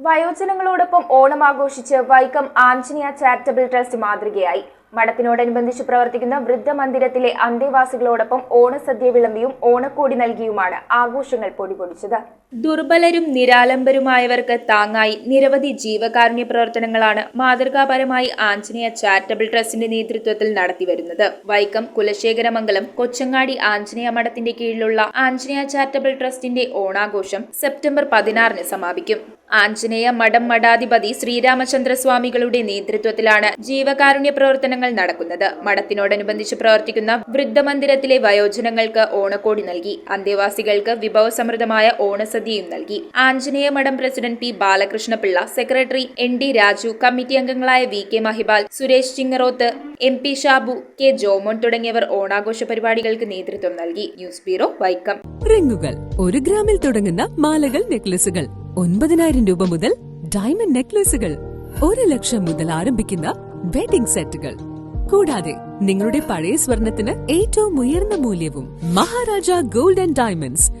വയോജനങ്ങളോടൊപ്പം ഓണം ആഘോഷിച്ച് Vaikom Anjaneya charitable trust മാതൃകയായി. മഠത്തിനോടനുബന്ധിച്ച് പ്രവർത്തിക്കുന്ന വൃദ്ധമന്ദിരത്തിലെ അന്തേവാസികളോടൊപ്പം ഓണസദ്യ വിളമ്പിയും ഓണക്കോടി നൽകിയുമാണ് ആഘോഷങ്ങൾ പൊടിപൊടിച്ചത്. ദുർബലരും നിരാലംബരുമായവർക്ക് താങ്ങായി നിരവധി ജീവകാരുണ്യ പ്രവർത്തനങ്ങളാണ് മാതൃകാപരമായി ആഞ്ജനേയ ചാരിറ്റബിൾ ട്രസ്റ്റിന്റെ നേതൃത്വത്തിൽ നടത്തിവരുന്നത്. വൈക്കം കുലശേഖരമംഗലം കൊച്ചങ്ങാടി ആഞ്ജനേയ മഠത്തിന്റെ കീഴിലുള്ള ആഞ്ജനേയ ചാരിറ്റബിൾ ട്രസ്റ്റിന്റെ ഓണാഘോഷം സെപ്റ്റംബർ 16 സമാപിക്കും. ആഞ്ജനേയ മഠം മഠാധിപതി ശ്രീരാമചന്ദ്ര സ്വാമികളുടെ നേതൃത്വത്തിലാണ് ജീവകാരുണ്യ പ്രവർത്തനങ്ങൾ നടക്കുന്നത്. മഠത്തിനോടനുബന്ധിച്ച് പ്രവർത്തിക്കുന്ന വൃദ്ധമന്ദിരത്തിലെ വയോജനങ്ങൾക്ക് ഓണക്കോടി നൽകി. അന്തേവാസികൾക്ക് വിഭവസമൃദ്ധമായ ഓണസദ്യയും നൽകി. ആഞ്ജനേയ മഠം president P Balakrishna Pillai, secretary ND Raju, committee അംഗങ്ങളായ VK Mahipal, Suresh ചിങ്ങറോത്ത്, MP Shabu, K Jomon തുടങ്ങിയവർ ഓണാഘോഷ പരിപാടികൾക്ക് നേതൃത്വം നൽകി. News bureau, Vaikom. റിങ്ങുകൾ 1 ഗ്രാമിൽ തുടങ്ങുന്ന മാലകൾ, നെക്ലസുകൾ 9,000 രൂപ മുതൽ ഡയമണ്ട് നെക്ലസുകൾ 1 ലക്ഷം മുതൽ ആരംഭിക്കുന്ന വെഡിംഗ് സെറ്റുകൾ, കൂടാതെ നിങ്ങളുടെ പഴയ സ്വർണത്തിന് ഏറ്റവും ഉയർന്ന മൂല്യവും മഹാരാജ ഗോൾഡ് ആൻഡ് ഡയമണ്ട്സ്